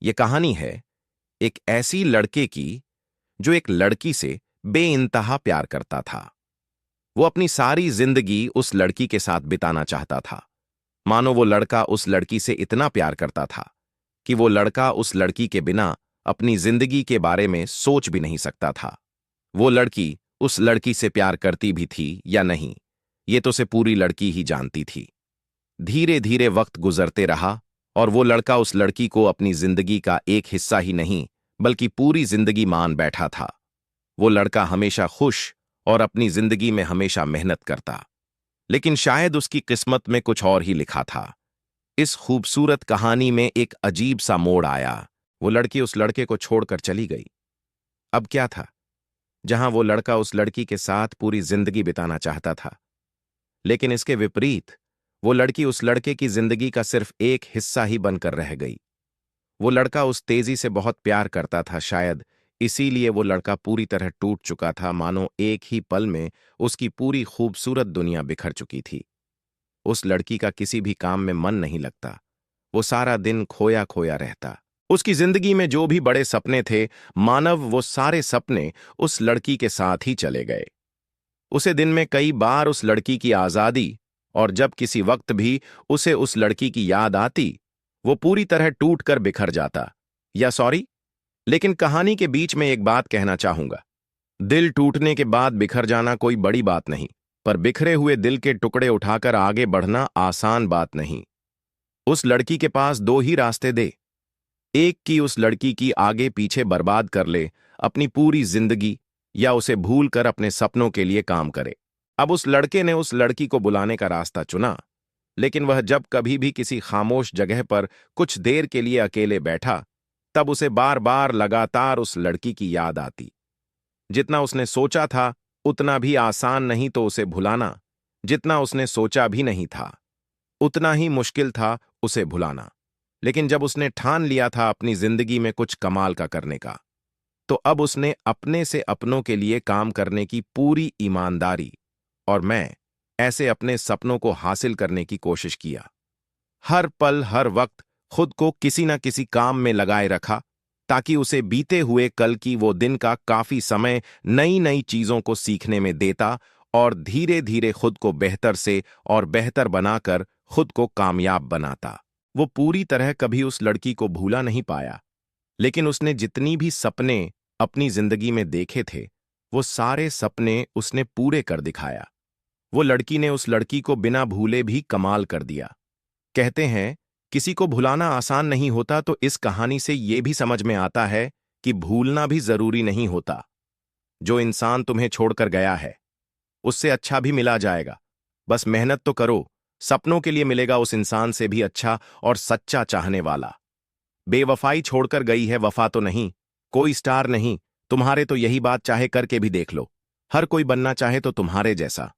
ये कहानी है एक ऐसी लड़के की जो एक लड़की से बेइंतहा प्यार करता था। वो अपनी सारी जिंदगी उस लड़की के साथ बिताना चाहता था। मानो वो लड़का उस लड़की से इतना प्यार करता था कि वो लड़का उस लड़की के बिना अपनी जिंदगी के बारे में सोच भी नहीं सकता था। वो लड़की उस लड़की से प्यार करती भी थी या नहीं, ये तो से पूरी लड़की ही जानती थी। धीरे धीरे वक्त गुजरते रहा और वो लड़का उस लड़की को अपनी जिंदगी का एक हिस्सा ही नहीं बल्कि पूरी जिंदगी मान बैठा था। वो लड़का हमेशा खुश और अपनी जिंदगी में हमेशा मेहनत करता, लेकिन शायद उसकी किस्मत में कुछ और ही लिखा था। इस खूबसूरत कहानी में एक अजीब सा मोड़ आया। वो लड़की उस लड़के को छोड़कर चली गई। अब क्या था? जहां वो लड़का उस लड़की के साथ पूरी जिंदगी बिताना चाहता था, लेकिन इसके विपरीत वो लड़की उस लड़के की जिंदगी का सिर्फ एक हिस्सा ही बनकर रह गई। वो लड़का उस तेजी से बहुत प्यार करता था, शायद इसीलिए वो लड़का पूरी तरह टूट चुका था, मानो एक ही पल में उसकी पूरी खूबसूरत दुनिया बिखर चुकी थी। उस लड़की का किसी भी काम में मन नहीं लगता। वो सारा दिन खोया खोया रहता। उसकी जिंदगी में जो भी बड़े सपने थे, मानव वो सारे सपने उस लड़की के साथ ही चले गए। उसे दिन में कई बार उस लड़की की आजादी, और जब किसी वक्त भी उसे उस लड़की की याद आती, वो पूरी तरह टूट कर बिखर जाता। या सॉरी, लेकिन कहानी के बीच में एक बात कहना चाहूंगा। दिल टूटने के बाद बिखर जाना कोई बड़ी बात नहीं, पर बिखरे हुए दिल के टुकड़े उठाकर आगे बढ़ना आसान बात नहीं। उस लड़की के पास दो ही रास्ते दे। एक की उस लड़की की आगे पीछे बर्बाद कर ले अपनी पूरी जिंदगी, या उसे भूल कर अपने सपनों के लिए काम करे। अब उस लड़के ने उस लड़की को बुलाने का रास्ता चुना, लेकिन वह जब कभी भी किसी खामोश जगह पर कुछ देर के लिए अकेले बैठा, तब उसे बार बार लगातार उस लड़की की याद आती। जितना उसने सोचा था उतना भी आसान नहीं तो उसे भुलाना, जितना उसने सोचा भी नहीं था उतना ही मुश्किल था उसे भुलाना। लेकिन जब उसने ठान लिया था अपनी जिंदगी में कुछ कमाल का करने का, तो अब उसने अपने से अपनों के लिए काम करने की पूरी ईमानदारी और मैं ऐसे अपने सपनों को हासिल करने की कोशिश किया। हर पल हर वक्त खुद को किसी न किसी काम में लगाए रखा, ताकि उसे बीते हुए कल की वो दिन का काफी समय नई नई चीजों को सीखने में देता और धीरे धीरे खुद को बेहतर से और बेहतर बनाकर खुद को कामयाब बनाता। वो पूरी तरह कभी उस लड़की को भूला नहीं पाया, लेकिन उसने जितनी भी सपने अपनी जिंदगी में देखे थे, वो सारे सपने उसने पूरे कर दिखाया। वो लड़की ने उस लड़की को बिना भूले भी कमाल कर दिया। कहते हैं किसी को भुलाना आसान नहीं होता, तो इस कहानी से ये भी समझ में आता है कि भूलना भी जरूरी नहीं होता। जो इंसान तुम्हें छोड़कर गया है उससे अच्छा भी मिला जाएगा। बस मेहनत तो करो, सपनों के लिए मिलेगा उस इंसान से भी अच्छा और सच्चा चाहने वाला। बेवफाई छोड़कर गई है, वफा तो नहीं। कोई स्टार नहीं, तुम्हारे तो यही बात चाहे करके भी देख लो। हर कोई बनना चाहे तो तुम्हारे जैसा।